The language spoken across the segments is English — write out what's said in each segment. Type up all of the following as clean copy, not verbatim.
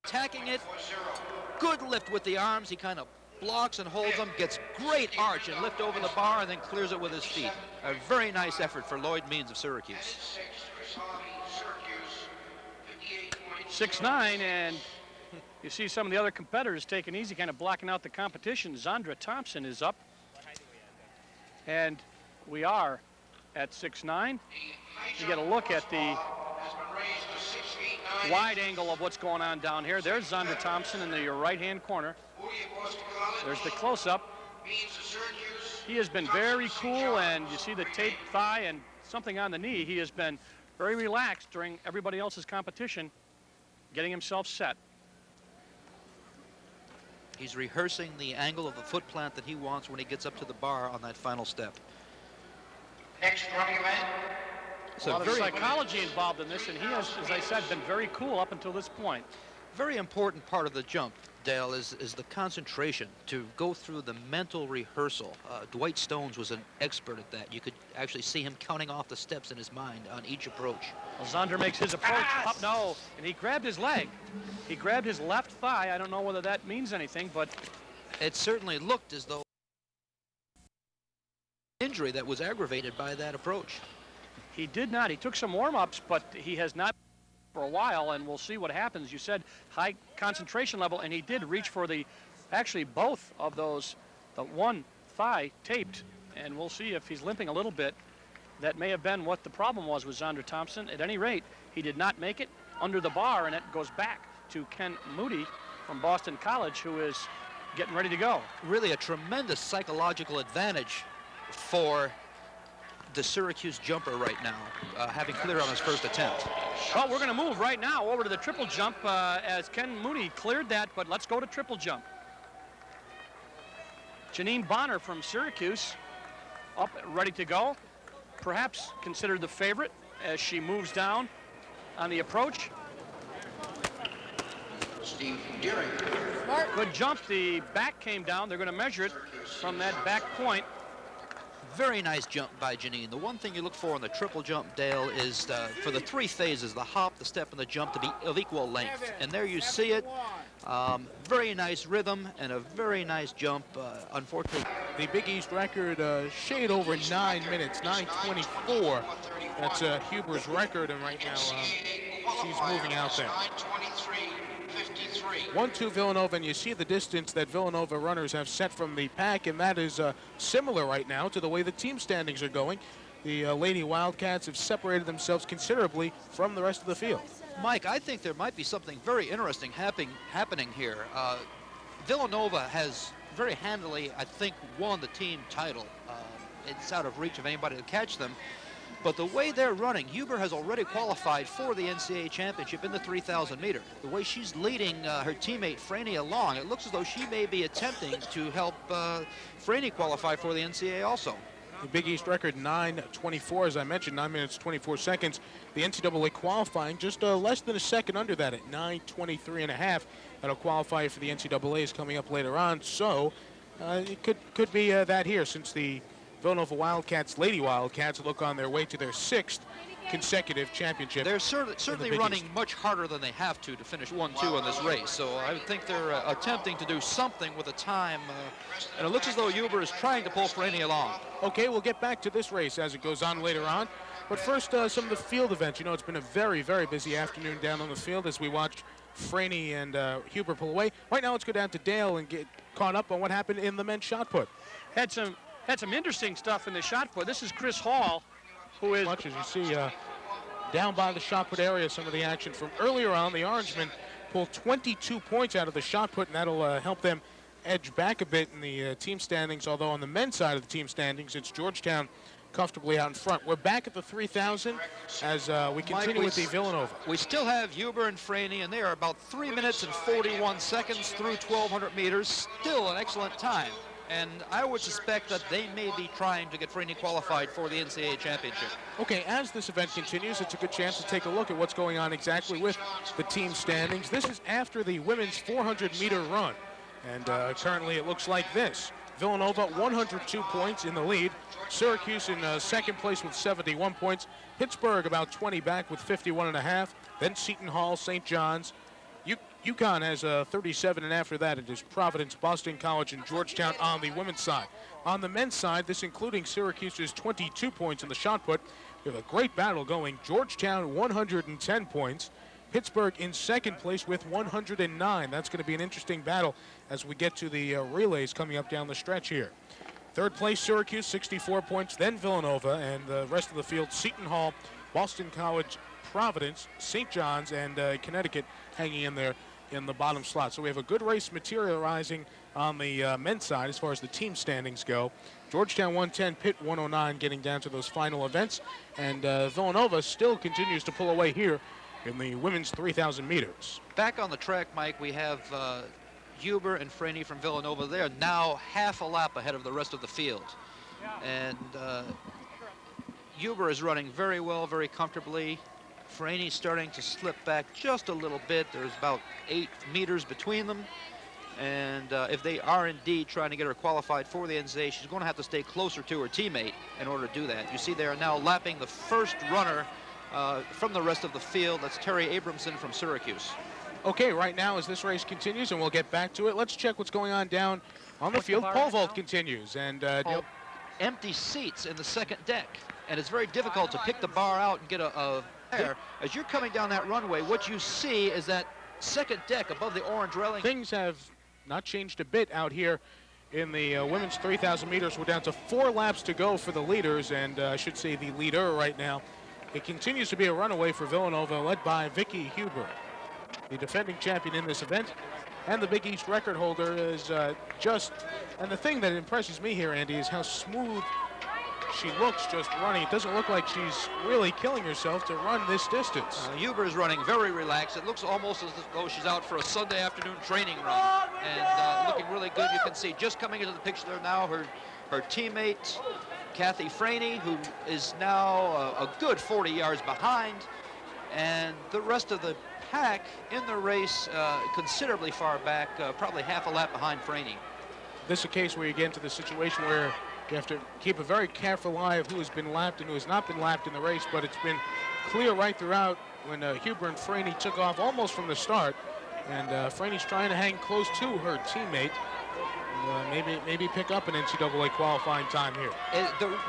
attacking it. Good lift with the arms. He kind of blocks and holds them, gets great arch and lift over the bar, and then clears it with his feet. A very nice effort for Lloyd Means of Syracuse. 6'9", and you see some of the other competitors taking easy, kind of blocking out the competition. Zandra Thompson is up, and we are at 6'9". You get a look at the wide angle of what's going on down here. There's Zandra Thompson in the right-hand corner. There's the close-up. He has been very cool, and you see the taped thigh and something on the knee. He has been very relaxed during everybody else's competition, getting himself set. He's rehearsing the angle of the foot plant that he wants when he gets up to the bar on that final step. Next running event. A lot of psychology involved in this, and he has, as I said, been very cool up until this point. Very important part of the jump, Dale, is the concentration, to go through the mental rehearsal. Dwight Stones was an expert at that. You could actually see him counting off the steps in his mind on each approach. Well, Zandra makes his approach up, no, and he grabbed his leg. He grabbed his left thigh. I don't know whether that means anything, but it certainly looked as though injury that was aggravated by that approach. He did not. He took some warm-ups, but he has not for a while, and we'll see what happens. You said high concentration level, and he did reach for actually both of those, the one thigh taped, and we'll see if he's limping a little bit. That may have been what the problem was with Zandra Thompson. At any rate, he did not make it under the bar, and it goes back to Ken Moody from Boston College, who is getting ready to go. Really a tremendous psychological advantage for the Syracuse jumper right now, having cleared on his first attempt. Well, we're going to move right now over to the triple jump as Ken Mooney cleared that, but let's go to triple jump. Janine Bonner from Syracuse up, ready to go. Perhaps considered the favorite as she moves down on the approach. Steve Deering. Good jump. The back came down. They're going to measure it from that back point. Very nice jump by Janine. The one thing you look for in the triple jump, Dale, is for the three phases, the hop, the step, and the jump to be of equal length. And there you see it. Very nice rhythm and a very nice jump. Unfortunately, the Big East record shade over 9 minutes, 9:24. That's Huber's record, and right now she's moving out there. 1-2 Villanova, and you see the distance that Villanova runners have set from the pack, and that is similar right now to the way the team standings are going. The Lady Wildcats have separated themselves considerably from the rest of the field. Mike, I think there might be something very interesting happening here. Villanova has very handily, I think, won the team title. It's out of reach of anybody to catch them. But the way they're running, Huber has already qualified for the NCAA championship in the 3,000 meter. The way she's leading her teammate Franey along, it looks as though she may be attempting to help Franey qualify for the NCAA also. The Big East record 9:24, as I mentioned, 9 minutes 24 seconds. The NCAA qualifying just less than a second under that at 9:23.5. That'll qualify for the NCAA is coming up later on. So it could be that here, since the Villanova Wildcats, Lady Wildcats, look on their way to their 6th consecutive championship. They're certainly running much harder than they have to finish 1-2 in this race. So I would think they're attempting to do something with the time. And it looks as though Huber is trying to pull Franey along. Okay, we'll get back to this race as it goes on later on. But first, some of the field events. You know, it's been a very, very busy afternoon down on the field as we watched Franey and Huber pull away. Right now, let's go down to Dale and get caught up on what happened in the men's shot put. Had some interesting stuff in the shot put. This is Chris Hall, who is... Much as you see down by the shot put area, some of the action from earlier on. The Orangemen pulled 22 points out of the shot put, and that'll help them edge back a bit in the team standings, although on the men's side of the team standings, it's Georgetown comfortably out in front. We're back at the 3,000 as we continue with the Villanova. We still have Huber and Franey, and they are about 3 minutes and 41 seconds through 1,200 meters. Still an excellent time. And I would suspect that they may be trying to get Franey qualified for the NCAA championship. Okay, as this event continues, it's a good chance to take a look at what's going on exactly with the team standings. This is after the women's 400-meter run. And currently it looks like this. Villanova, 102 points in the lead. Syracuse in second place with 71 points. Pittsburgh about 20 back with 51.5. Then Seton Hall, St. John's, UConn has 37, and after that it is Providence, Boston College, and Georgetown on the women's side. On the men's side, this including Syracuse's 22 points in the shot put. We have a great battle going. Georgetown 110 points. Pittsburgh in second place with 109. That's going to be an interesting battle as we get to the relays coming up down the stretch here. Third place, Syracuse, 64 points, then Villanova, and the rest of the field, Seton Hall, Boston College, Providence, St. John's, and Connecticut hanging in there in the bottom slot. So we have a good race materializing on the men's side as far as the team standings go. Georgetown 110, Pitt 109, getting down to those final events. And Villanova still continues to pull away here in the women's 3,000 meters. Back on the track, Mike, we have Huber and Franey from Villanova. They are now half a lap ahead of the rest of the field. And Huber is running very well, very comfortably. Franey's starting to slip back just a little bit. There's about 8 meters between them. And if they are indeed trying to get her qualified for the NCAA, she's going to have to stay closer to her teammate in order to do that. You see they are now lapping the first runner from the rest of the field. That's Terry Abramson from Syracuse. Okay, right now as this race continues, and we'll get back to it, let's check what's going on down on the field. Pole vault continues. And empty seats in the second deck. And it's very difficult to pick the bar out and get a there. As you're coming down that runway, what you see is that second deck above the orange railing. Things have not changed a bit out here in the women's 3,000 meters. We're down to 4 laps to go for the leaders, and I should say the leader right now. It continues to be a runaway for Villanova, led by Vicky Huber, the defending champion in this event, and the Big East record holder is and the thing that impresses me here, Andy, is how smooth she looks just running. It doesn't look like she's really killing herself to run this distance. Huber is running very relaxed. It looks almost as though she's out for a Sunday afternoon training run, and looking really good. You can see just coming into the picture there now her teammate Kathy Franey, who is now a good 40 yards behind, and the rest of the pack in the race considerably far back, probably half a lap behind Franey. This is a case where you get into the situation where you have to keep a very careful eye of who has been lapped and who has not been lapped in the race, but it's been clear right throughout when Huber and Franey took off almost from the start, and Franey's trying to hang close to her teammate. Maybe pick up an NCAA qualifying time here.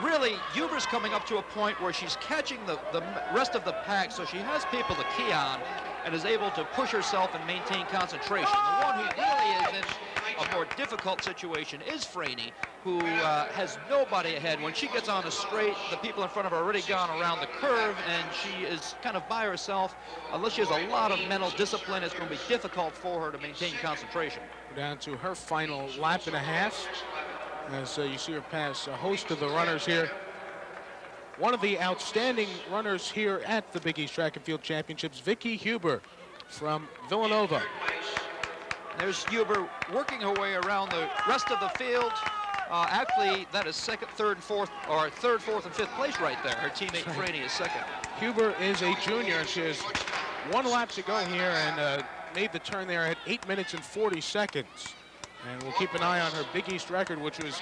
Really, Huber's coming up to a point where she's catching the rest of the pack, so she has people to key on and is able to push herself and maintain concentration. The one who really is in a more difficult situation is Franey, who has nobody ahead. When she gets on the straight, the people in front of her are already gone around the curve, and she is kind of by herself. Unless she has a lot of mental discipline, it's going to be difficult for her to maintain concentration. We're down to her final lap and a half, as you see her pass a host of the runners here. One of the outstanding runners here at the Big East Track and Field Championships, Vicky Huber from Villanova. There's Huber working her way around the rest of the field. Actually, that is second, third, fourth, or third, fourth, and fifth place right there. Her teammate Franey is second. Huber is a junior, and she has 1 lap to go here and made the turn there at 8 minutes and 40 seconds. And we'll keep an eye on her Big East record, which was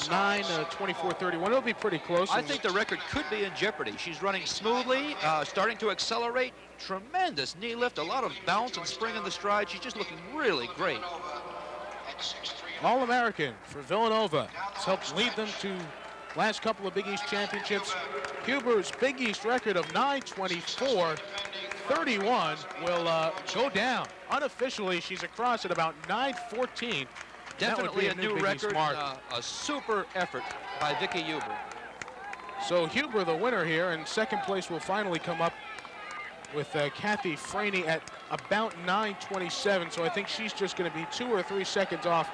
9:24:31. It'll be pretty close. I think the record could be in jeopardy. She's running smoothly, starting to accelerate. Tremendous knee lift, a lot of bounce and spring in the stride. She's just looking really great. All-American for Villanova. It's helped lead them to last couple of Big East championships. Huber's Big East record of 9:24:31 will go down. Unofficially, she's across at about 9:14. Definitely a new record, a super effort by Vicky Huber. So Huber the winner here, and second place will finally come up with Kathy Franey at about 9:27. So I think she's just going to be 2 or 3 seconds off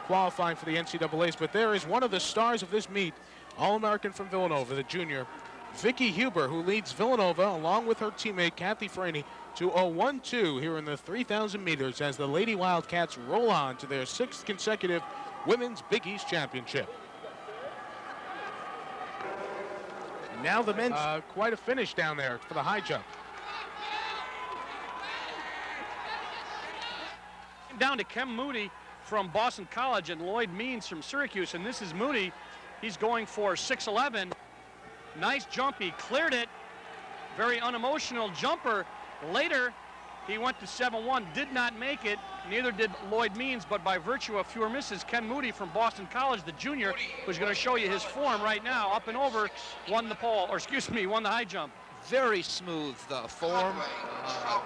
qualifying for the NCAAs. But there is one of the stars of this meet, All-American from Villanova, the junior, Vicky Huber, who leads Villanova along with her teammate Kathy Franey to a 1-2 here in the 3,000 meters as the Lady Wildcats roll on to their 6th consecutive Women's Big East Championship. Now the men's quite a finish down there for the high jump. Down to Kem Moody from Boston College and Lloyd Means from Syracuse, and this is Moody. He's going for 6'11". Nice jump, he cleared it. Very unemotional jumper. Later, He went to 7-1, did not make it. Neither did Lloyd Means, but by virtue of fewer misses, Ken Moody from Boston College, the junior, who's going to show you his form right now, up and over, won the high jump. Very smooth form,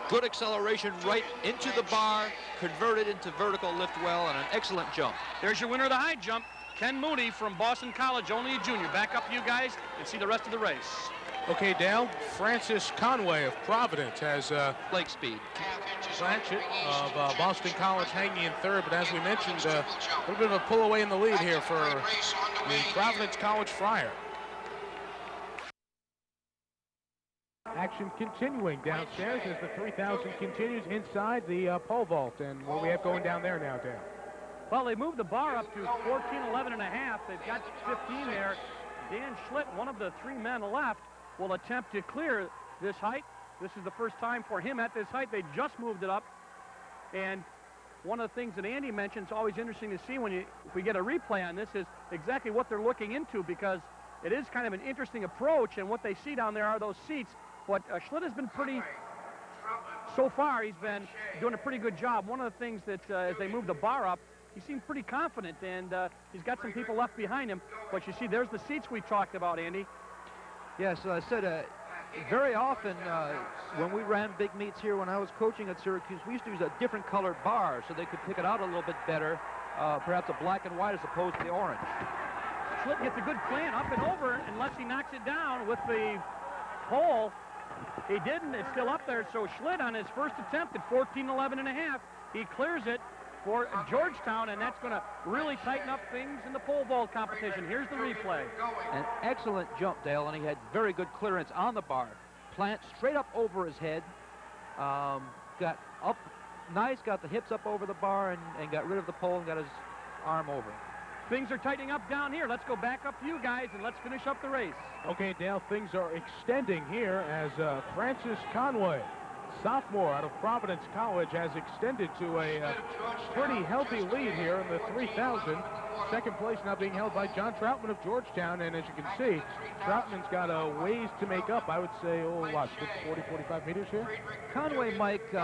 good acceleration right into the bar, converted into vertical lift well, and an excellent jump. There's your winner of the high jump, Ken Moody from Boston College, only a junior. Back up you guys and see the rest of the race. Okay, Dale, Francis Conway of Providence has Lake speed. Blanchett of Boston College hanging in third, but as we mentioned, a little bit of a pull away in the lead here for the Providence College Friar. Action continuing downstairs as the 3,000 continues inside the pole vault. And what do we have going down there now, Dan? Well, they moved the bar up to 14-11.5. They've got 15 there. Dan Schlitt, one of the three men left, will attempt to clear this height. This is the first time for him at this height. They just moved it up. And one of the things that Andy mentioned is always interesting to see if we get a replay on this is exactly what they're looking into, because it is kind of an interesting approach, and what they see down there are those seats. But Schlitt has been so far, he's been doing a pretty good job. One of the things that as they move the bar up, he seemed pretty confident, and he's got some people left behind him. But you see, there's the seats we talked about, Andy. Yes, I said very often when we ran big meets here when I was coaching at Syracuse, we used to use a different colored bar so they could pick it out a little bit better, perhaps a black and white as opposed to the orange. Schlitt gets a good plan up and over unless he knocks it down with the pole. He didn't. It's still up there. So Schlitt on his first attempt at 14-11.5, he clears it for Georgetown, and that's going to really tighten up things in the pole vault competition. Here's the replay. An excellent jump, Dale, and he had very good clearance on the bar. Plant straight up over his head. Got up nice, got the hips up over the bar, and got rid of the pole and got his arm over. Things are tightening up down here. Let's go back up to you guys, and let's finish up the race. Okay, Dale, things are extending here as Francis Conway, sophomore out of Providence College, has extended to a pretty healthy lead here in the 3,000. Second place now being held by John Troutman of Georgetown, and as you can see, Troutman's got a ways to make up. I would say, 40, 45 meters here? Conway, Mike,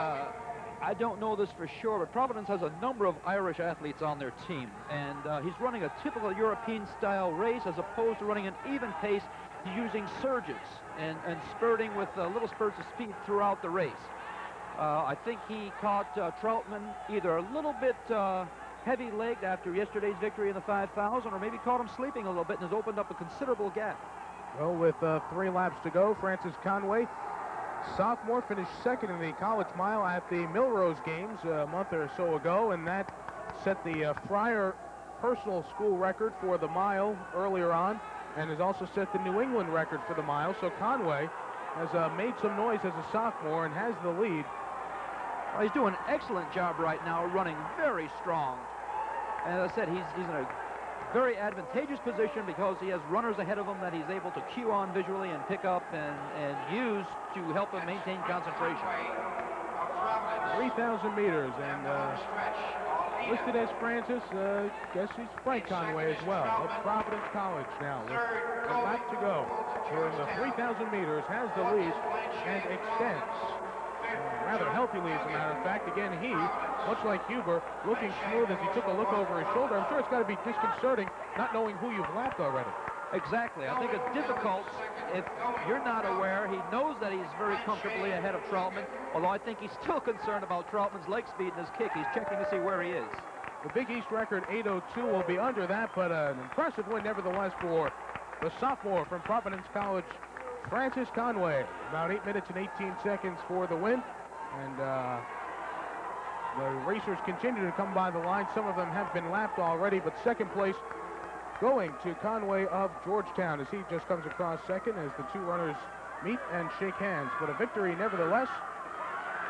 I don't know this for sure, but Providence has a number of Irish athletes on their team, and he's running a typical European-style race as opposed to running an even pace. He's using surges and spurting with little spurts of speed throughout the race. I think he caught Troutman either a little bit heavy-legged after yesterday's victory in the 5,000, or maybe caught him sleeping a little bit and has opened up a considerable gap. Well, with 3 laps to go, Francis Conway, sophomore, finished second in the college mile at the Millrose Games a month or so ago, and that set the Friar personal school record for the mile earlier on, and has also set the New England record for the mile. So Conway has made some noise as a sophomore and has the lead. Well, he's doing an excellent job right now, running very strong. And as I said, he's in a very advantageous position because he has runners ahead of him that he's able to cue on visually and pick up and use to help him maintain concentration. 3,000 meters, and listed as Francis, guess he's Frank Conway as well, of Providence College now. With a lap to go here in the 3,000 meters, has the lead and extends. Rather healthy lead, as a matter of fact. Again, he, much like Huber, looking smooth as he took a look over his shoulder. I'm sure it's got to be disconcerting not knowing who you've lapped already. Exactly. I think it's difficult if you're not aware. He knows that he's very comfortably ahead of Troutman, although I think he's still concerned about Troutman's leg speed and his kick. He's checking to see where he is. The Big East record, 8:02, will be under that, but an impressive win nevertheless for the sophomore from Providence College, Francis Conway. About 8 minutes and 18 seconds for the win. And the racers continue to come by the line. Some of them have been lapped already, but second place going to Conway of Georgetown as he just comes across second as the two runners meet and shake hands. But a victory nevertheless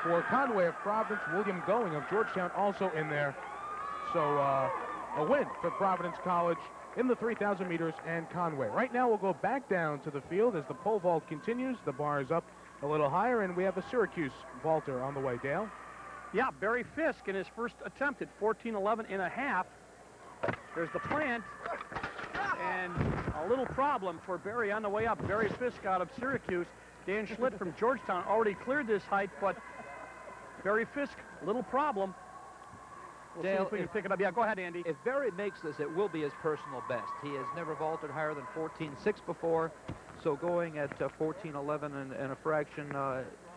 for Conway of Providence. William Going of Georgetown also in there. So a win for Providence College in the 3,000 meters and Conway. Right now we'll go back down to the field as the pole vault continues. The bar is up a little higher, and we have a Syracuse vaulter on the way. Dale? Yeah, Barry Fisk in his first attempt at 14-11.5. There's the plant, and a little problem for Barry on the way up. Barry Fisk out of Syracuse. Dan Schlitt from Georgetown already cleared this height, but Barry Fisk, little problem. We'll see Dale, if we can pick it up. Yeah, go ahead, Andy. If Barry makes this, it will be his personal best. He has never vaulted higher than 14.6 before, so going at 14.11 and a fraction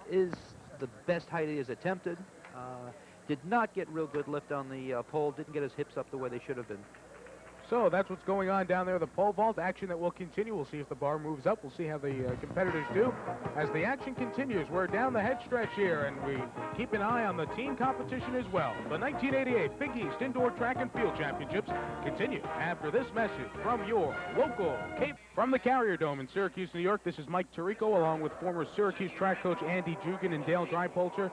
is the best height he has attempted. Did not get real good lift on the pole, didn't get his hips up the way they should have been. So that's what's going on down there. The pole vault action that will continue. We'll see if the bar moves up. We'll see how the competitors do. As the action continues, we're down the head stretch here, and we keep an eye on the team competition as well. The 1988 Big East Indoor Track and Field Championships continue after this message from your local Cape. From the Carrier Dome in Syracuse, New York, this is Mike Tirico along with former Syracuse track coach Andy Jugan and Dale Dreipolcher.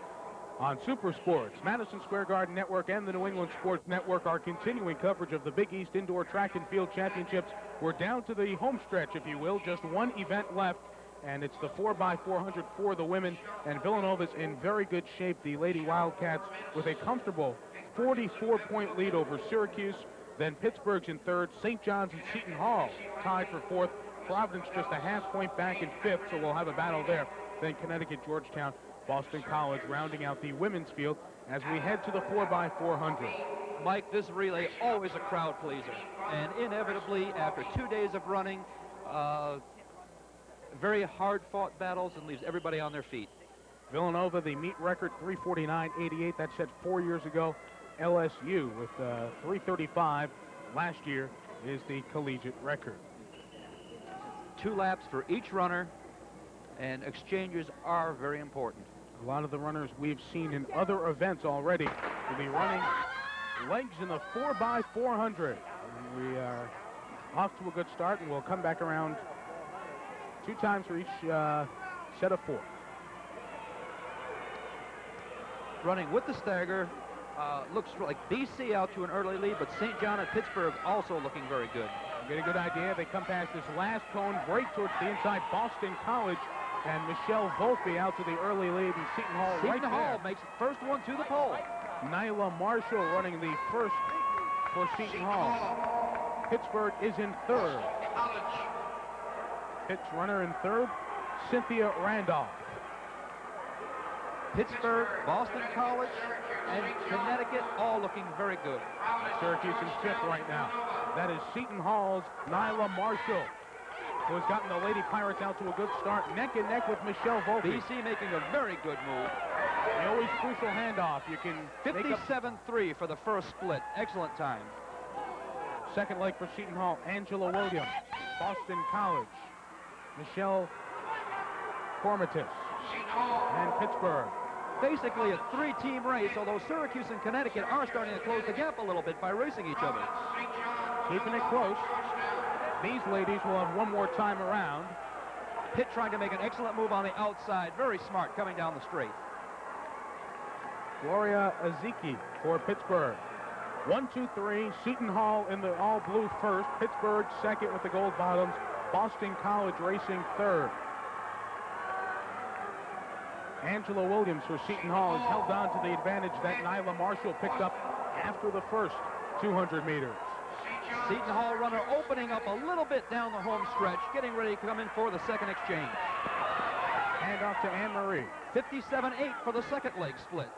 On Super Sports, Madison Square Garden Network and the New England Sports Network are continuing coverage of the Big East Indoor Track and Field Championships. We're down to the home stretch, if you will, just one event left, and it's the 4x400 for the women, and Villanova's in very good shape, the Lady Wildcats, with a comfortable 44-point lead over Syracuse. Then Pittsburgh's in third, St. John's and Seton Hall tied for fourth, Providence just a half-point back in fifth, so we'll have a battle there. Then Connecticut, Georgetown, Boston College rounding out the women's field as we head to the 4x400. Mike, this relay always a crowd pleaser, and inevitably after 2 days of running, very hard-fought battles and leaves everybody on their feet. Villanova, the meet record 349.88. That's set 4 years ago. LSU with 335 last year is the collegiate record. 2 laps for each runner, and exchanges are very important. A lot of the runners we've seen in other events already will be running legs in the 4x400. And we are off to a good start, and we'll come back around 2 times for each set of 4. Running with the stagger, looks like BC out to an early lead, but St. John and Pittsburgh also looking very good. Get a good idea. They come past this last cone, break towards the inside. Boston College and Michelle Volpe out to the early lead, and Seton Hall right there. Seton Hall makes the first one to the pole. Nyla Marshall running the first for Seton Hall. Pittsburgh is in third. Pitt's runner in third, Cynthia Randolph. Pittsburgh, Boston College, and Connecticut all looking very good. Syracuse in fifth right now. That is Seton Hall's Nyla Marshall, who has gotten the Lady Pirates out to a good start, neck and neck with Michelle Volpe. BC making a very good move. The always crucial handoff. You can 57-3 for the first split. Excellent time. Second leg for Seton Hall, Angela Williams. Boston College, Michelle Cormatis, and Pittsburgh. Basically a 3-team race, although Syracuse and Connecticut are starting to close the gap a little bit by racing each other. Keeping it close. These ladies will have one more time around. Pitt trying to make an excellent move on the outside. Very smart coming down the straight. Gloria Aziki for Pittsburgh. 1, 2, 3. Seton Hall in the all-blue first. Pittsburgh second with the gold bottoms. Boston College racing third. Angela Williams for Seton Hall has held on to the advantage that Nyla Marshall picked up after the first 200 meters. Seton Hall runner opening up a little bit down the home stretch, getting ready to come in for the second exchange. Hand off to Anne-Marie. 57-8 for the second leg split.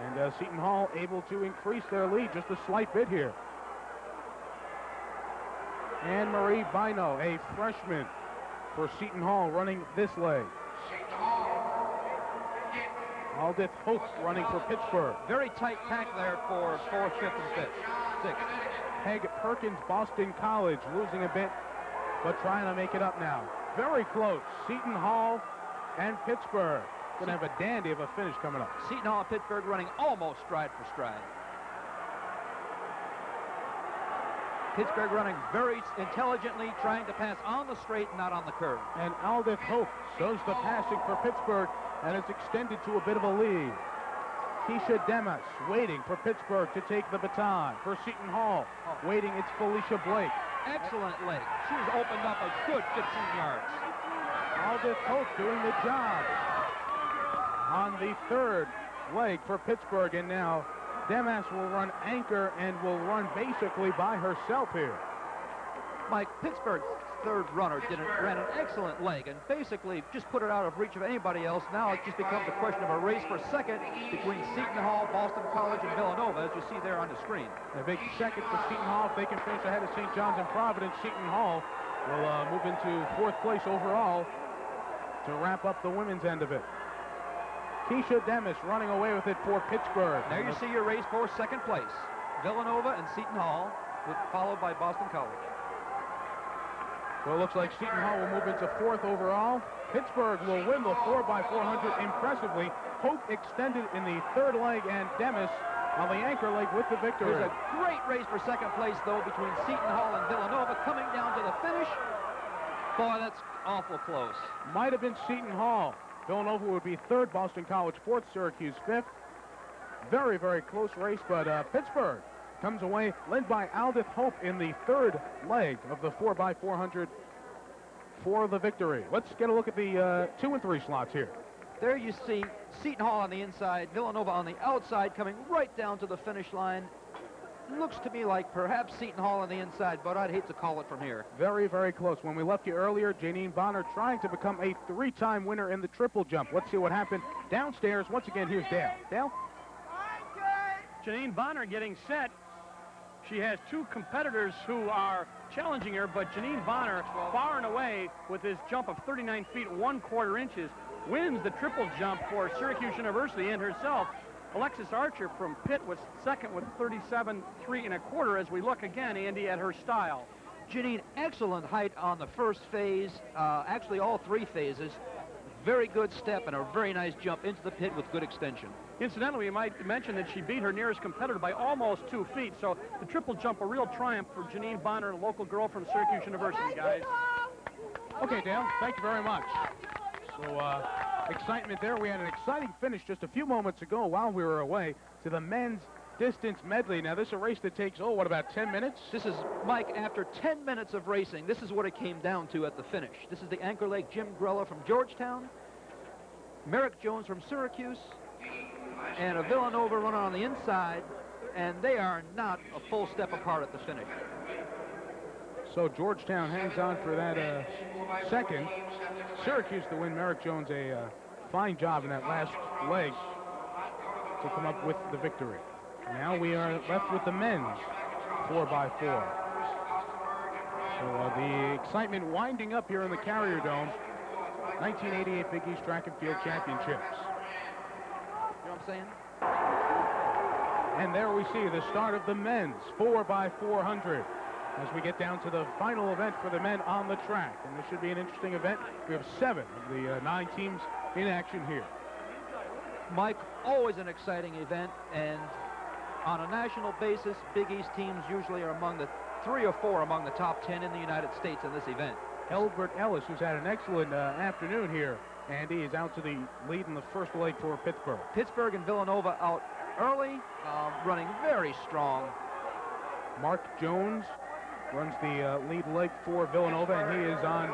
And Seton Hall able to increase their lead just a slight bit here. Anne-Marie Bino, a freshman for Seton Hall, running this leg. Aldith Hope running for Pittsburgh. Very tight pack there for 4th, 5th, and 6th. Peg Perkins, Boston College, losing a bit, but trying to make it up now. Very close. Seton Hall and Pittsburgh. Going to have a dandy of a finish coming up. Seton Hall and Pittsburgh running almost stride for stride. Pittsburgh running very intelligently, trying to pass on the straight, not on the curve. And Aldith Hope does the passing for Pittsburgh, and it's extended to a bit of a lead. Keisha Demas waiting for Pittsburgh to take the baton. For Seton Hall, waiting, it's Felicia Blake. Excellent leg. She's opened up a good 15 yards. Aldith Hope doing the job on the third leg for Pittsburgh, and now Demas will run anchor and will run basically by herself here. Mike, Pittsburgh third runner ran an excellent leg and basically just put it out of reach of anybody else. Now it just becomes a question of a race for second between Seton Hall, Boston College, and Villanova, as you see there on the screen. A big second for Seton Hall. If they can finish ahead of St. John's and Providence, Seton Hall will move into 4th place overall to wrap up the women's end of it. Keisha Demis running away with it for Pittsburgh. There you see your race for second place. Villanova and Seton Hall, followed by Boston College. So it looks like Seton Hall will move into 4th overall. Pittsburgh will win the 4x400 impressively. Hope extended in the 3rd leg, and Demis on the anchor leg with the victory. There's a great race for second place, though, between Seton Hall and Villanova coming down to the finish. Boy, that's awful close. Might have been Seton Hall. Villanova would be 3rd, Boston College 4th, Syracuse 5th. Very, very close race, but Pittsburgh comes away led by Aldith Hope in the 3rd leg of the 4x400 for the victory. Let's get a look at the 2 and 3 slots here. There you see Seton Hall on the inside, Villanova on the outside, coming right down to the finish line. Looks to me like perhaps Seton Hall on the inside, but I'd hate to call it from here. Very, very close. When we left you earlier, Janine Bonner trying to become a 3-time winner in the triple jump. Let's see what happened downstairs. Once again, here's Dale. Dale? Janine Bonner getting set. She has 2 competitors who are challenging her, but Janine Bonner, far and away with his jump of 39 feet 1/4 inches, wins the triple jump for Syracuse University, and herself, Alexis Archer from Pitt, was second with 37 3 1/4. As we look again, Andy, at her style. Janine, excellent height on the first phase, actually all 3 phases. Very good step and a very nice jump into the pit with good extension. Incidentally, we might mention that she beat her nearest competitor by almost 2 feet, so the triple jump a real triumph for Janine Bonner, a local girl from Syracuse University, guys. Okay, Dale, thank you very much. So, excitement there. We had an exciting finish just a few moments ago while we were away to the men's distance medley. Now, this is a race that takes, what, about 10 minutes? This is, Mike, after 10 minutes of racing, this is what it came down to at the finish. This is the anchor leg Jim Grella from Georgetown, Merrick Jones from Syracuse, and a Villanova runner on the inside, and they are not a full step apart at the finish. So Georgetown hangs on for that second. Syracuse to win. Merrick Jones a fine job in that last leg to come up with the victory. Now we are left with the men's 4x4. So the excitement winding up here in the Carrier Dome. 1988 Big East Track and Field Championships. You know what I'm saying? And there we see the start of the men's 4x400 as we get down to the final event for the men on the track. And this should be an interesting event. We have 7 of the 9 teams in action here. Mike, always an exciting event, and on a national basis, Big East teams usually are among the 3 or 4 among the top 10 in the United States in this event. Elbert Ellis, who's had an excellent afternoon here, Andy, is out to the lead in the first leg for Pittsburgh. Pittsburgh and Villanova out early, running very strong. Mark Jones runs the lead leg for Villanova, and he is on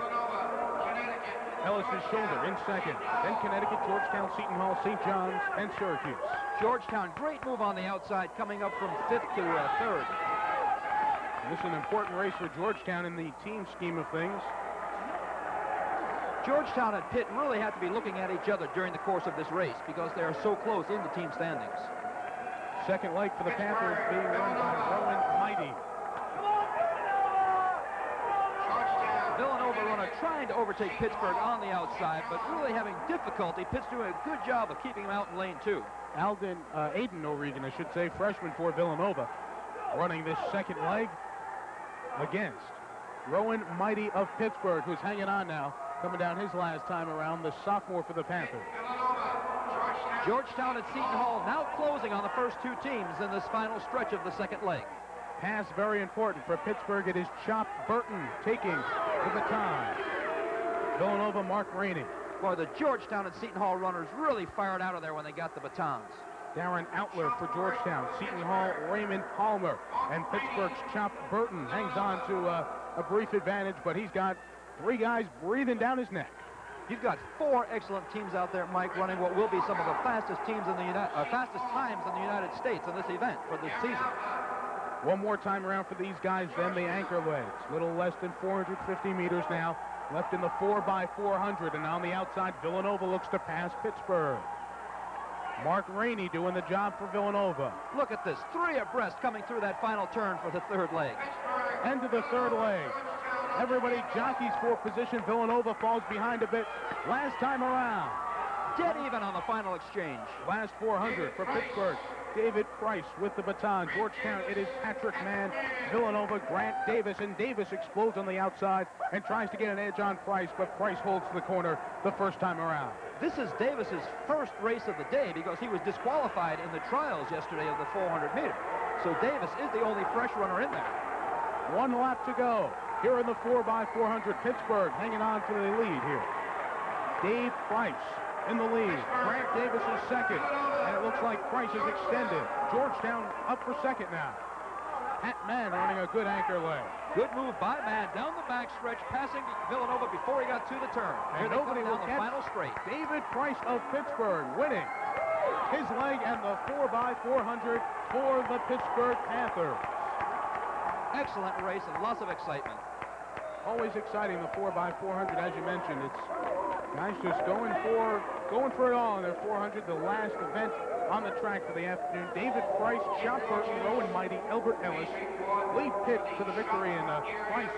Ellis's shoulder in second. Then Connecticut, Georgetown, Seton Hall, St. John's, and Syracuse. Georgetown, great move on the outside, coming up from 5th to 3rd. This is an important race for Georgetown in the team scheme of things. Georgetown and Pitt really have to be looking at each other during the course of this race because they are so close in the team standings. Second leg for the Panthers being run by Rowan Mighty. Villanova runner trying to overtake Pittsburgh on the outside, but really having difficulty. Pitt's doing a good job of keeping him out in lane 2. Aiden O'Regan, I should say, freshman for Villanova, running this second leg against Rowan Mighty of Pittsburgh, who's hanging on now, coming down his last time around, the sophomore for the Panthers. Georgetown and Seton Hall now closing on the first 2 teams in this final stretch of the second leg. Pass very important for Pittsburgh. It is Chop Burton taking the baton. Villanova, Mark Rainey. Boy, the Georgetown and Seton Hall runners really fired out of there when they got the batons. Darren Outler for Georgetown. Seton Hall, Raymond Palmer. And Pittsburgh's Chop Burton hangs on to a brief advantage, but he's got 3 guys breathing down his neck. You've got 4 excellent teams out there, Mike, running what will be some of the fastest teams in the fastest times in the United States in this event for this season. One more time around for these guys, then the anchor legs. Little less than 450 meters now, left in the 4x400, and on the outside, Villanova looks to pass Pittsburgh. Mark Rainey doing the job for Villanova. Look at this, 3 abreast coming through that final turn for the third leg. End of the third leg. Everybody jockeys for position. Villanova falls behind a bit. Last time around. Dead even on the final exchange. Last 400 for Pittsburgh. David Price with the baton. Georgetown, it is Patrick Mann. Villanova, Grant Davis, and Davis explodes on the outside and tries to get an edge on Price, but Price holds the corner the first time around. This is Davis's first race of the day because he was disqualified in the trials yesterday of the 400 meter. So Davis is the only fresh runner in there. 1 lap to go. Here in the 4x400, Pittsburgh hanging on for the lead here. Dave Price in the lead. Grant Davis is second, and it looks like Price is extended. Georgetown up for second now. Pat Mann running a good anchor leg. Good move by Mann down the backstretch, passing Villanova before he got to the turn. And Here nobody they come will down the catch final straight. David Price of Pittsburgh winning his leg and the 4x400 for the Pittsburgh Panthers. Excellent race and lots of excitement. Always exciting, the 4x400, as you mentioned. It's guys just going for it all in their 400, the last event on the track for the afternoon. David Price, Chop Burton, Rowan Mighty, Elbert Ellis, Lee Pitt to the victory, and Price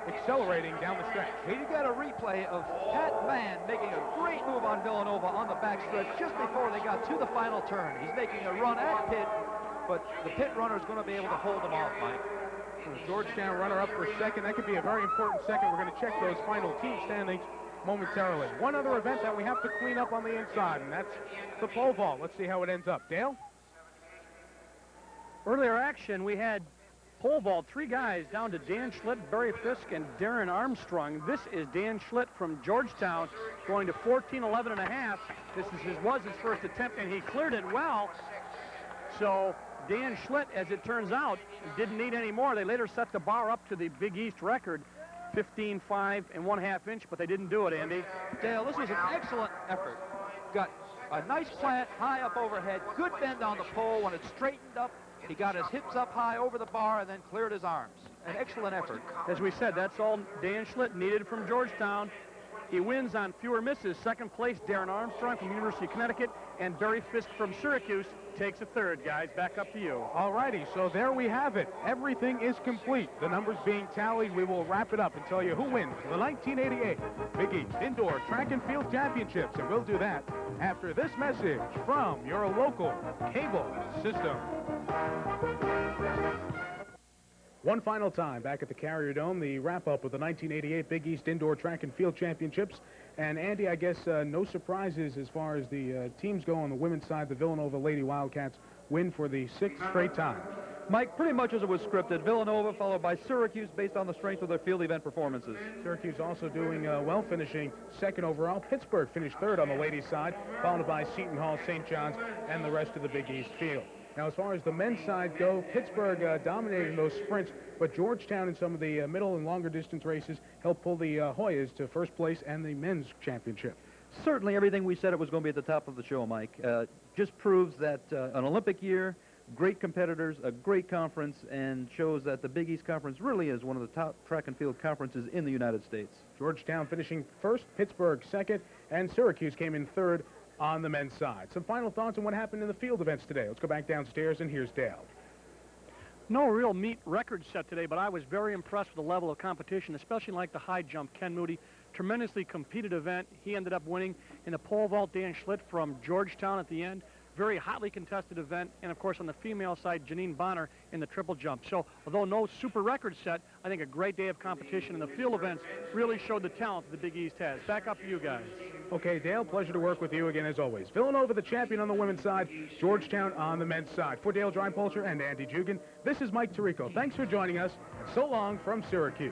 accelerating down the stretch. Here you got a replay of Pat Mann making a great move on Villanova on the backstretch just before they got to the final turn. He's making a run at Pitt, but the Pitt runner is going to be able to hold him off, Mike. The Georgetown runner up for second. That could be a very important second. We're going to check those final team standings momentarily. One other event that we have to clean up on the inside, and that's the pole vault. Let's see how it ends up. Dale? Earlier action, we had pole vault, 3 guys down to Dan Schlitt, Barry Fisk, and Darren Armstrong. This is Dan Schlitt from Georgetown going to 14:11.5. This was his first attempt, and he cleared it well. So Dan Schlitt, as it turns out, didn't need any more. They later set the bar up to the Big East record, 15.5 1/2 inch, but they didn't do it, Andy. Dale, this was an excellent effort. Got a nice plant high up overhead, good bend on the pole. When it straightened up, he got his hips up high over the bar and then cleared his arms. An excellent effort. As we said, that's all Dan Schlitt needed from Georgetown. He wins on fewer misses. Second place, Darren Armstrong from University of Connecticut, and Barry Fisk from Syracuse takes a third, guys. Back up to you. All righty, so there we have it. Everything is complete. The numbers being tallied, we will wrap it up and tell you who wins the 1988 Big East Indoor Track and Field Championships, and we'll do that after this message from your local cable system. One final time back at the Carrier Dome, the wrap-up of the 1988 Big East Indoor Track and Field Championships. And, Andy, I guess no surprises as far as the teams go on the women's side. The Villanova Lady Wildcats win for the 6th straight time. Mike, pretty much as it was scripted, Villanova followed by Syracuse based on the strength of their field event performances. Syracuse also doing well, finishing 2nd overall. Pittsburgh finished 3rd on the ladies' side, followed by Seton Hall, St. John's, and the rest of the Big East field. Now, as far as the men's side go, Pittsburgh dominating those sprints, but Georgetown in some of the middle and longer distance races helped pull the Hoyas to first place and the men's championship. Certainly everything we said it was going to be at the top of the show, Mike. Just proves that an Olympic year, great competitors, a great conference, and shows that the Big East Conference really is one of the top track and field conferences in the United States. Georgetown finishing 1st, Pittsburgh 2nd, and Syracuse came in 3rd on the men's side. Some final thoughts on what happened in the field events today. Let's go back downstairs, and here's Dale. No real meet record set today, but I was very impressed with the level of competition, especially like the high jump. Ken Moody, tremendously competed event. He ended up winning. In the pole vault, Dan Schlitt from Georgetown at the end. Very hotly contested event. And, of course, on the female side, Janine Bonner in the triple jump. So, although no super record set, I think a great day of competition. And the field events really showed the talent that the Big East has. Back up to you guys. Okay, Dale, pleasure to work with you again as always. Villanova, the champion on the women's side, Georgetown on the men's side. For Dale Dreipolcher and Andy Jugan, this is Mike Tirico. Thanks for joining us, and so long from Syracuse.